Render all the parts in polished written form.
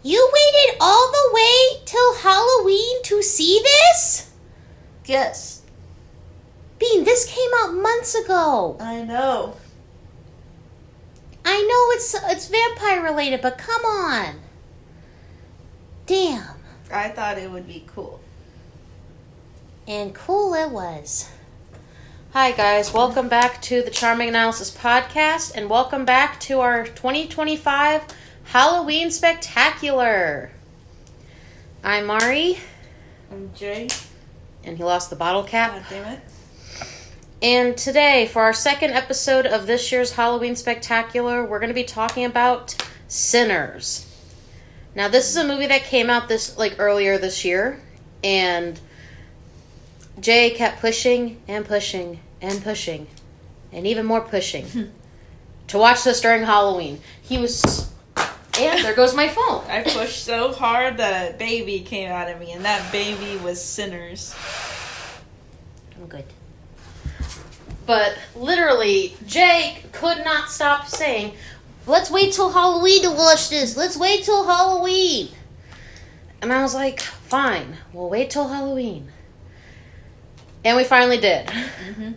You waited all the way till Halloween to see this? Yes. Bean, this came out months ago. I know. I know it's vampire related, but come on. Damn. I thought it would be cool. And cool it was. Hi guys, welcome back to the Charming Analysis Podcast, and welcome back to our 2025 Halloween Spectacular. I'm Mari. I'm Jay. And he lost the bottle cap. God damn it. And today, for our second episode of this year's Halloween Spectacular, we're going to be talking about Sinners. Now, this is a movie that came out earlier this year, and Jay kept pushing and pushing and pushing, and even more pushing, to watch this during Halloween. And there goes my phone. I pushed so hard that a baby came out of me, and that baby was Sinners. I'm good. But literally, Jay could not stop saying, let's wait till Halloween to watch this. Let's wait till Halloween. And I was like, fine, we'll wait till Halloween. And we finally did. Mm-hmm.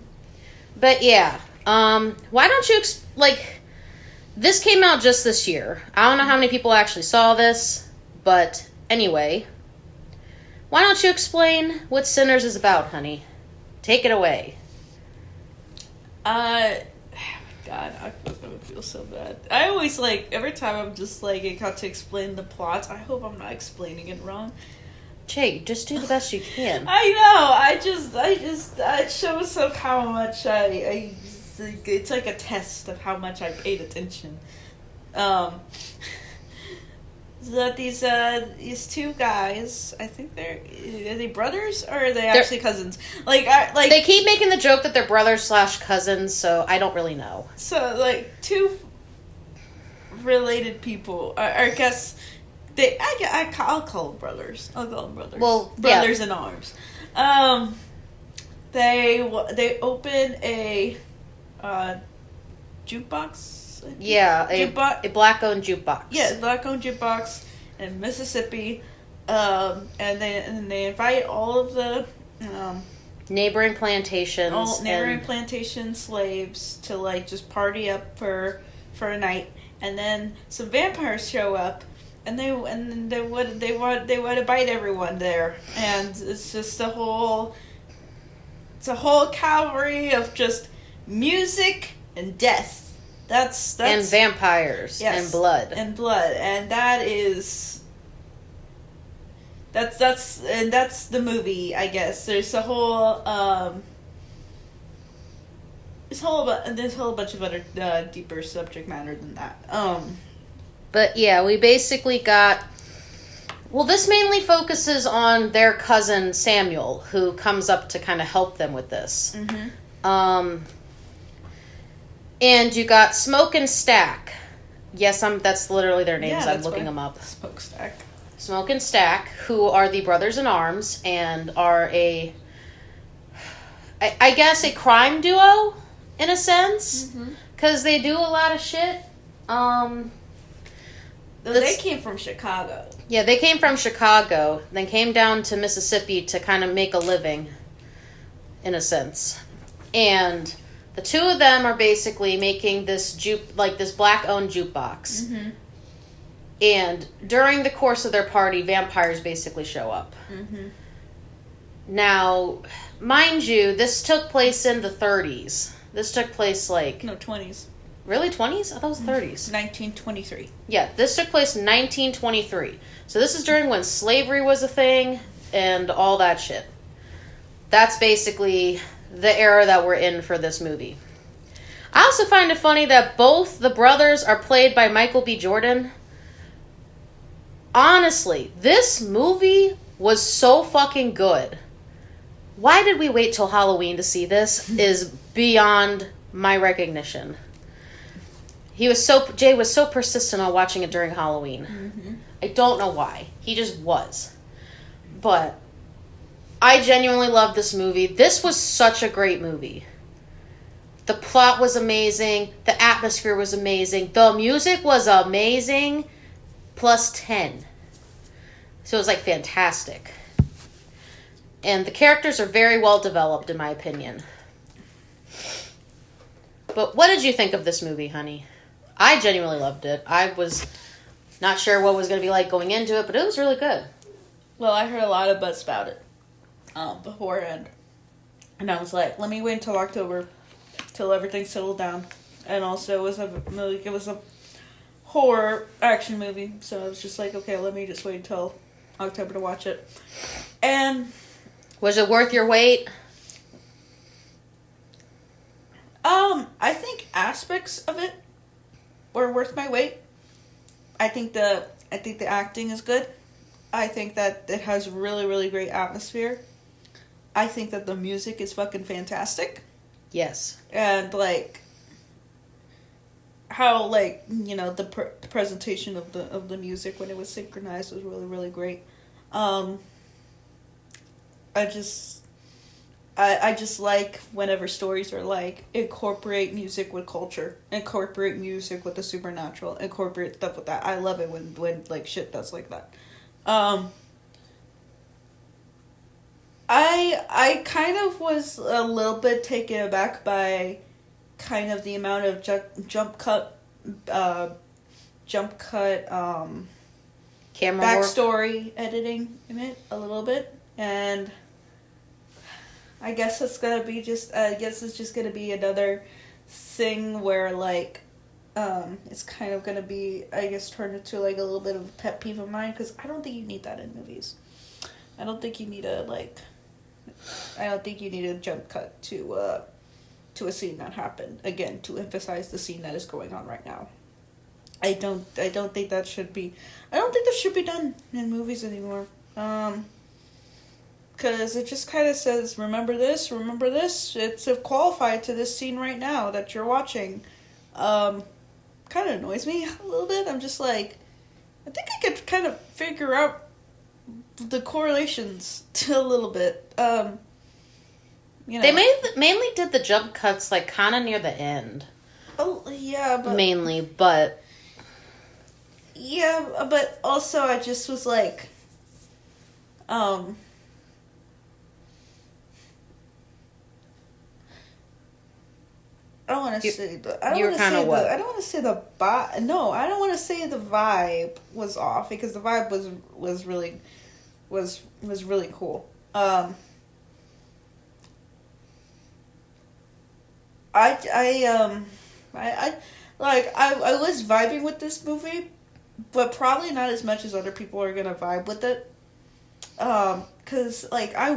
But yeah, why don't you, this came out just this year. I don't know how many people actually saw this, but anyway. Why don't you explain what Sinners is about, honey? Take it away. God, I would feel so bad. I always, every time I'm just, I got to explain the plot, I hope I'm not explaining it wrong. Jay, just do the best you can. I know, it shows up how much it's like a test of how much I paid attention. That these two guys, I think are they brothers or are they actually cousins? They keep making the joke that they're brothers/cousins, so I don't really know. So two related people, I guess I'll call them brothers. I'll call them brothers. Well, brothers in arms. They open a jukebox. Yeah, a black-owned jukebox. Yeah, black-owned jukebox in Mississippi, and they invite all of the neighboring plantations, plantation slaves to just party up for a night, and then some vampires show up, and they want to bite everyone there, and it's just a whole cavalry of just music and death. That's and vampires, yes, and blood, and that's the movie. I guess there's a whole this whole bunch of other deeper subject matter than that. But yeah, we basically got. Well, this mainly focuses on their cousin Samuel, who comes up to kind of help them with this. Mm-hmm. And you got Smoke and Stack. Yes, that's literally their names. Yeah, I'm looking them up. Smoke and Stack, who are the brothers in arms and are I guess a crime duo in a sense, because they do a lot of shit. They came from Chicago. Yeah, they came from Chicago, then came down to Mississippi to kind of make a living, in a sense, and the two of them are basically making this this black-owned jukebox. Mm-hmm. And during the course of their party, vampires basically show up. Mm-hmm. Now, mind you, this took place in the 30s. This took place No, 20s. Really, 20s? I thought it was 30s. 1923. Yeah, this took place in 1923. So this is during when slavery was a thing and all that shit. That's basically the era that we're in for this movie. I also find it funny that both the brothers are played by Michael B. Jordan. Honestly, this movie was so fucking good. Why did we wait till Halloween to see this is beyond my recognition. Jay was so persistent on watching it during Halloween. Mm-hmm. I don't know why. He just was. But I genuinely love this movie. This was such a great movie. The plot was amazing. The atmosphere was amazing. The music was amazing. Plus 10. So it was like fantastic. And the characters are very well developed, in my opinion. But what did you think of this movie, honey? I genuinely loved it. I was not sure what it was going to be like going into it, but it was really good. Well, I heard a lot of buzz about it beforehand. And I was like, let me wait until October, till everything settled down. And also, it was a horror action movie, so I was just like, okay, let me just wait until October to watch it. And was it worth your wait? I think aspects of it were worth my wait. I think the acting is good. I think that it has really, really great atmosphere. I think that the music is fucking fantastic. Yes. And, like, how, like, you know, the presentation of the music when it was synchronized was really, really great. I just like whenever stories are like, incorporate music with culture, incorporate music with the supernatural, incorporate stuff with that. I love it when like shit does like that. I kind of was a little bit taken aback by kind of the amount of jump cut camera backstory editing in it a little bit, and I guess it's just gonna be another thing where like it's kind of gonna be, I guess, turned into like a little bit of a pet peeve of mine, because I don't think you need that in movies. I don't think you need a jump cut to a scene that happened, again, to emphasize the scene that is going on right now. I don't think that should be done in movies anymore. Because it just kind of says, remember this, it's qualified to this scene right now that you're watching. Kind of annoys me a little bit. I'm just like, I think I could kind of figure out the correlations to a little bit. You know. They mainly did the jump cuts like kind of near the end. Oh, yeah, but... Mainly, but... Yeah, but also I just was like, I don't want to say the vibe was off, because the vibe was really cool. I was vibing with this movie, but probably not as much as other people are gonna vibe with it. 'Cause like I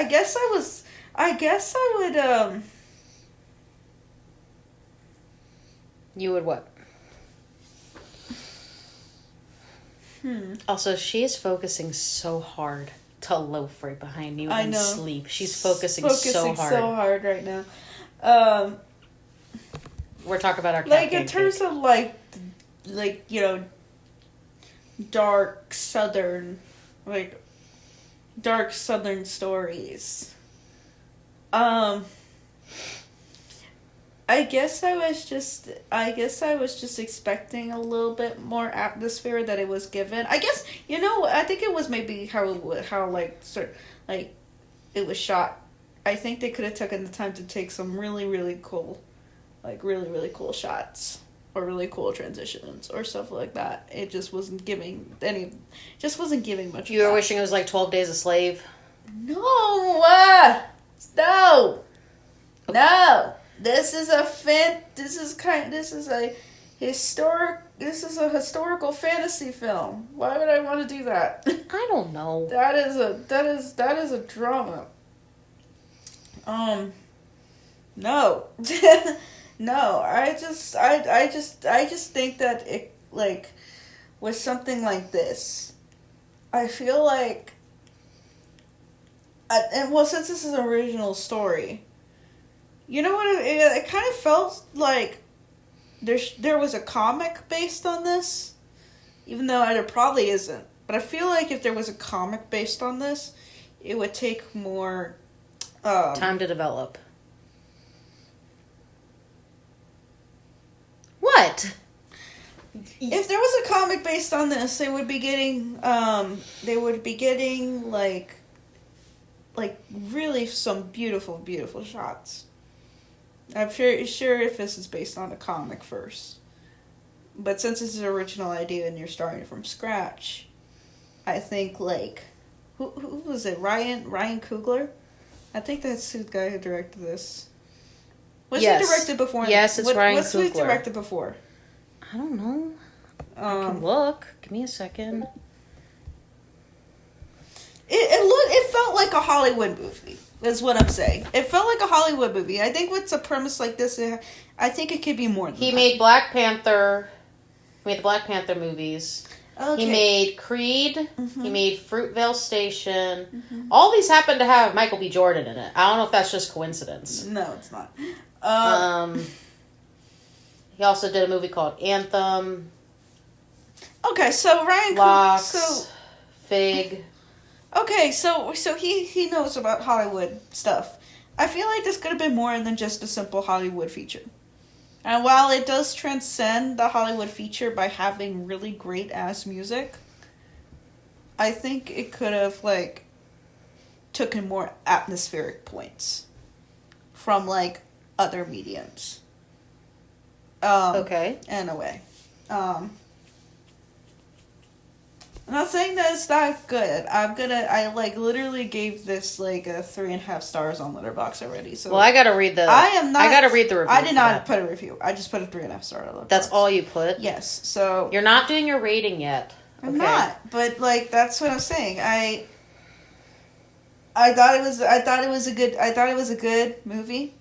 guess I would You would what? Also, she is focusing so hard to loaf right behind you and sleep. She's focusing so hard right now. We're talking about our like in terms of like you know, dark southern stories. I guess I was just expecting a little bit more atmosphere that it was given. I guess, you know, I think it was maybe how it was shot. I think they could have taken the time to take some really, really cool, really cool shots or really cool transitions or stuff like that. It just wasn't giving much. You were wishing it was like 12 Days a Slave? No! No! This is a historical fantasy film. Why would I want to do that? I don't know. That is a drama. No. No, I just think that it, like, with something like this, I feel like, since this is an original story, you know what, it kind of felt like there was a comic based on this, even though there probably isn't. But I feel like if there was a comic based on this, it would take more time to develop. What? If there was a comic based on this, they would be getting like really some beautiful, beautiful shots. I'm sure if this is based on a comic first. But since it's an original idea and you're starting from scratch, I think like who was it? Ryan Coogler? I think that's the guy who directed this. What's he directed before? Yes, it's Ryan Coogler. What's he directed before? I don't know. I can look. Give me a second. It felt like a Hollywood movie, is what I'm saying. It felt like a Hollywood movie. I think with a premise like this, I think it could be more than He that. made Black Panther. He made the Black Panther movies. Okay. He made Creed. Mm-hmm. He made Fruitvale Station. Mm-hmm. All these happen to have Michael B. Jordan in it. I don't know if that's just coincidence. No, it's not. He also did a movie called Anthem. Okay, so Ryan Locks, Fig. Okay, so he knows about Hollywood stuff. I feel like this could have been more than just a simple Hollywood feature. And while it does transcend the Hollywood feature by having really great ass music, I think it could have like taken more atmospheric points from like other mediums. Okay. In a way. I'm not saying that it's not good. I like literally gave this like a 3.5 stars on Letterboxd already. So well, I gotta read the. I gotta read the review. I did not put a review. I just put a 3.5 star on Letterboxd. That's all you put? Yes. So you're not doing your rating yet. I'm not. But like that's what I'm saying. I thought it was a good movie,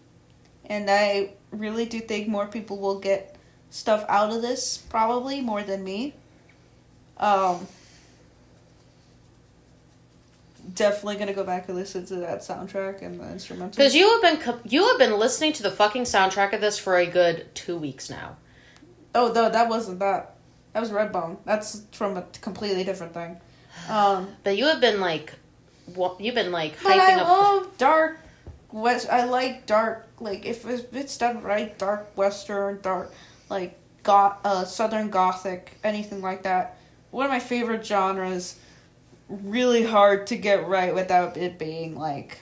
and I really do think more people will get stuff out of this, probably more than me. Definitely gonna go back and listen to that soundtrack and the instrumental. Because you have been listening to the fucking soundtrack of this for a good 2 weeks now. Oh no, that wasn't that. That was Redbone. That's from a completely different thing. But you have been like, hyping up. I love dark west. I like dark, like if it's done right, dark western, dark like southern gothic, anything like that. One of my favorite genres. Really hard to get right without it being like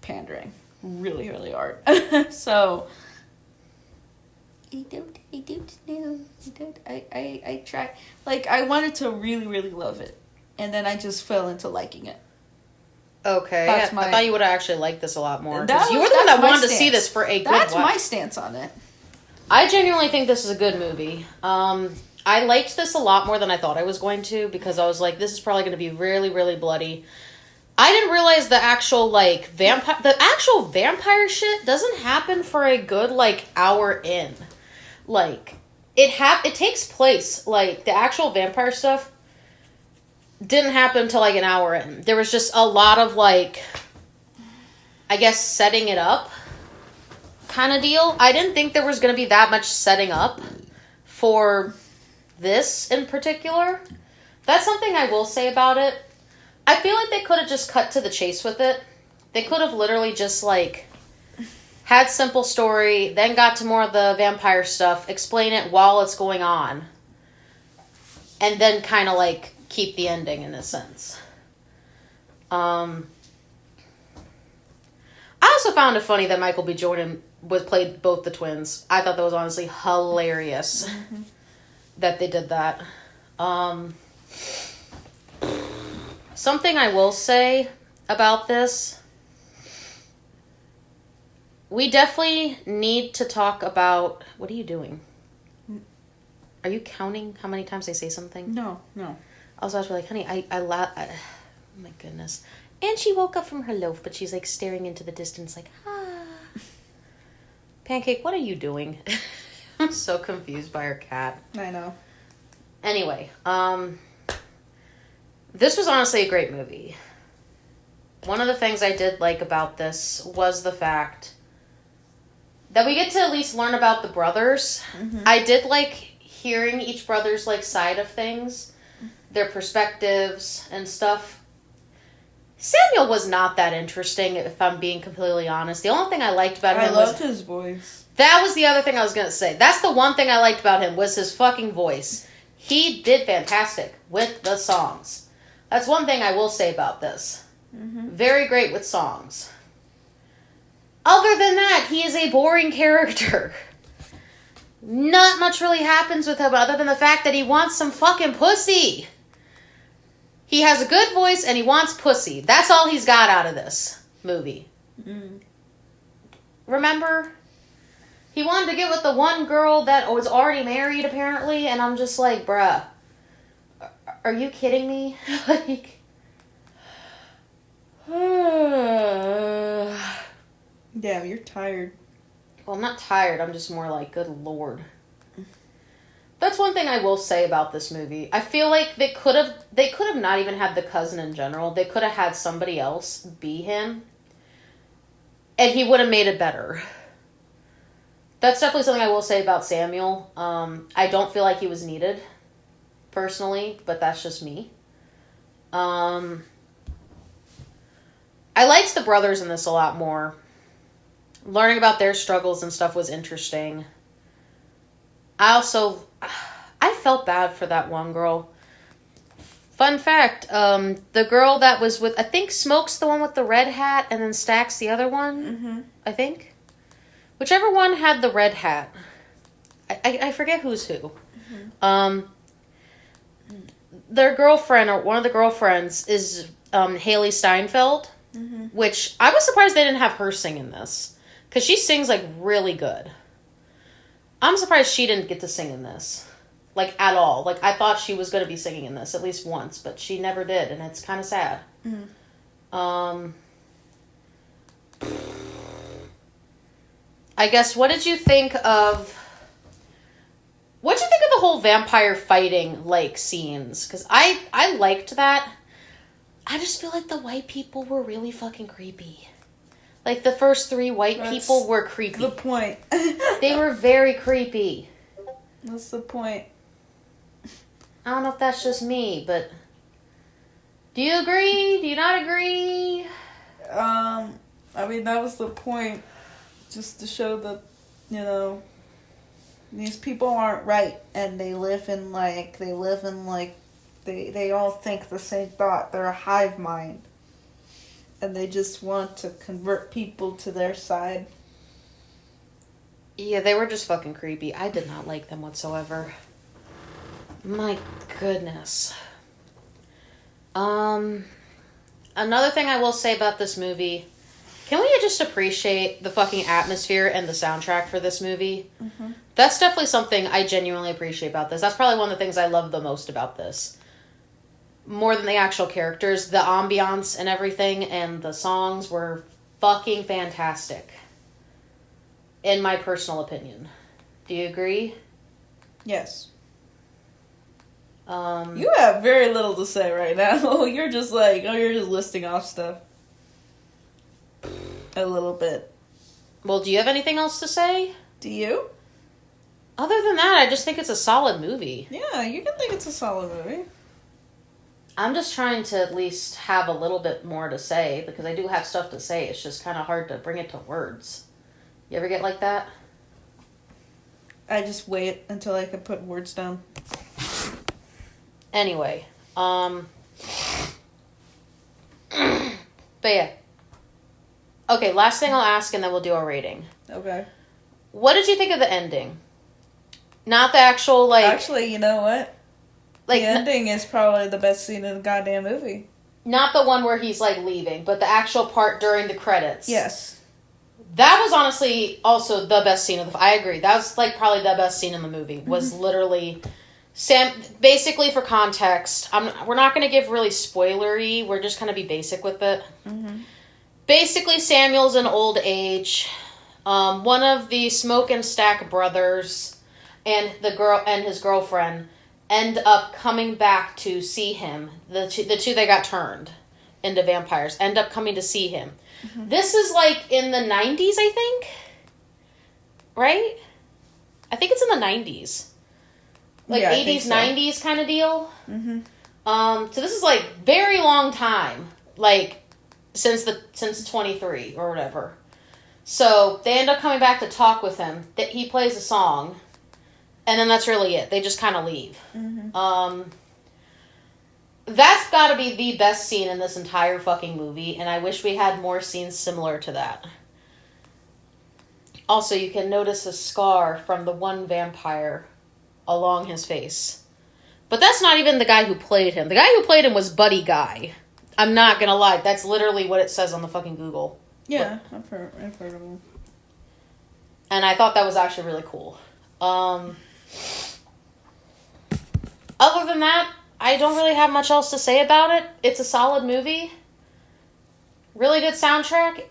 pandering. Really, really hard. So I try. Like I wanted to really, really love it, and then I just fell into liking it. Okay, I thought you would have actually liked this a lot more. Because you were the one that wanted to see this for a good That's my stance on it. I genuinely think this is a good movie. I liked this a lot more than I thought I was going to because I was like, this is probably going to be really, really bloody. I didn't realize the actual vampire shit doesn't happen for a good like hour in. Like it takes place like the actual vampire stuff didn't happen until like an hour in. There was just a lot of like I guess setting it up kind of deal. I didn't think there was going to be that much setting up for this in particular. That's something I will say about it. I feel like they could have just cut to the chase with it. They could have literally just like had simple story, then got to more of the vampire stuff, explain it while it's going on, and then kind of like keep the ending in a sense. I also found it funny that Michael B. Jordan played both the twins. I thought that was honestly hilarious. Mm-hmm. That they did that. Something I will say about this. We definitely need to talk about... What are you doing? Are you counting how many times I say something? No. I was actually like, honey, oh my goodness. And she woke up from her loaf, but she's like staring into the distance like, Pancake, what are you doing? I'm so confused by her cat. I know. Anyway, this was honestly a great movie. One of the things I did like about this was the fact that we get to at least learn about the brothers. Mm-hmm. I did like hearing each brother's like side of things, their perspectives and stuff. Samuel was not that interesting, if I'm being completely honest. The only thing I liked about him I loved his voice. That was the other thing I was going to say. That's the one thing I liked about him was his fucking voice. He did fantastic with the songs. That's one thing I will say about this. Mm-hmm. Very great with songs. Other than that, he is a boring character. Not much really happens with him other than the fact that he wants some fucking pussy. He has a good voice and he wants pussy. That's all he's got out of this movie. Mm. Remember? He wanted to get with the one girl that was already married, apparently, and I'm just like, bruh, are you kidding me? Like, yeah, you're tired. Well, I'm not tired. I'm just more like, good lord. That's one thing I will say about this movie. I feel like they could have not even had the cousin in general. They could have had somebody else be him, and he would have made it better. That's definitely something I will say about Samuel. I don't feel like he was needed, personally, but that's just me. I liked the brothers in this a lot more. Learning about their struggles and stuff was interesting. I felt bad for that one girl. Fun fact, the girl that was with, I think Smoke's the one with the red hat, and then Stack's the other one, mm-hmm. I think. Whichever one had the red hat. I forget who's who. Mm-hmm. Their girlfriend, or one of the girlfriends, is Haley Steinfeld, mm-hmm. which I was surprised they didn't have her sing in this. Because she sings, like, really good. I'm surprised she didn't get to sing in this. Like, at all. Like, I thought she was going to be singing in this at least once, but she never did, and it's kind of sad. Mm-hmm. I guess, what did you think of the whole vampire fighting, like, scenes? Because I liked that. I just feel like the white people were really fucking creepy. Like, the first 3 white people were creepy. The point. They were very creepy. That's the point. I don't know if that's just me, but... Do you agree? Do you not agree? I mean, that was the point. Just to show that, you know, these people aren't right. And they all think the same thought. They're a hive mind. And they just want to convert people to their side. Yeah, they were just fucking creepy. I did not like them whatsoever. My goodness. Another thing I will say about this movie, can we just appreciate the fucking atmosphere and the soundtrack for this movie? Mm-hmm. That's definitely something I genuinely appreciate about this. That's probably one of the things I love the most about this. More than the actual characters, the ambiance and everything, and the songs were fucking fantastic. In my personal opinion. Do you agree? Yes. You have very little to say right now. You're just listing off stuff. A little bit. Well, do you have anything else to say? Do you? Other than that, I just think it's a solid movie. Yeah, you can think it's a solid movie. I'm just trying to at least have a little bit more to say, because I do have stuff to say. It's just kind of hard to bring it to words. You ever get like that? I just wait until I can put words down. Anyway, but yeah. Okay, last thing I'll ask and then we'll do our rating. Okay. What did you think of the ending? Not the actual, like... Actually, you know what? Like, the ending is probably the best scene in the goddamn movie. Not the one where he's, like, leaving, but the actual part during the credits. Yes. That was honestly also the best scene of the... I agree. That was, like, probably the best scene in the movie. Was literally... Basically, for context, we're not going to give really spoilery. We're just going to be basic with it. Mm-hmm. Basically, Samuel's in old age. One of the Smoke and Stack brothers and his girlfriend end up coming back to see him. The two that got turned into vampires end up coming to see him. Mm-hmm. This is like in the 90s, I think. Right? I think it's in the 90s. Like, yeah, 80s, so. 90s kind of deal. Mm-hmm. So this is, like, very long time. Like, since 23 or whatever. So they end up coming back to talk with him. He plays a song, and then that's really it. They just kind of leave. Mm-hmm. That's got to be the best scene in this entire fucking movie, and I wish we had more scenes similar to that. Also, you can notice a scar from the one vampire along his face. But that's not even the guy who played him. The guy who played him was Buddy Guy. I'm not gonna lie, that's literally what it says on the fucking Google. Yeah, I've heard of him. And I thought that was actually really cool. Other than that, I don't really have much else to say about it. It's a solid movie. Really good soundtrack.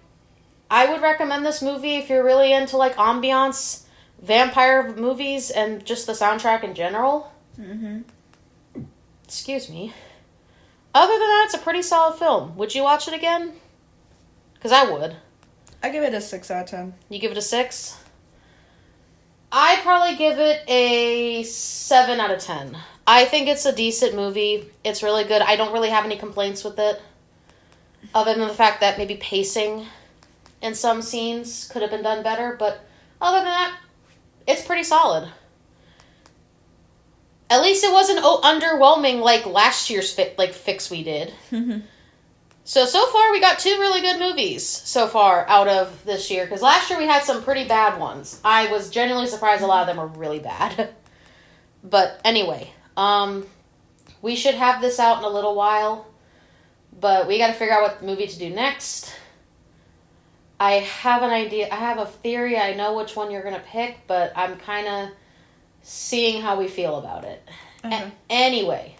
I would recommend this movie if you're really into, like, ambiance, vampire movies, and just the soundtrack in general. Mm-hmm. Excuse me. Other than that, it's a pretty solid film. Would you watch it again? Because I would. I give it a 6 out of 10. You give it a 6? I'd probably give it a 7 out of 10. I think it's a decent movie. It's really good. I don't really have any complaints with it. Other than the fact that maybe pacing in some scenes could have been done better. But other than that, it's pretty solid. At least it wasn't underwhelming like last year's fix we did. So far we got 2 really good movies so far out of this year. Because last year we had some pretty bad ones. I was genuinely surprised a lot of them were really bad. But anyway, we should have this out in a little while. But we got to figure out what movie to do next. I have an idea. I have a theory. I know which one you're going to pick. But I'm kind of seeing how we feel about it. Okay. Anyway,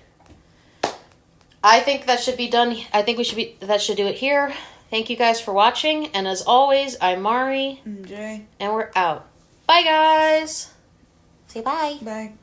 I think that should be done. I think that should do it here. Thank you guys for watching. And as always, I'm Mari. I'm Jay. And we're out. Bye, guys. Say bye. Bye.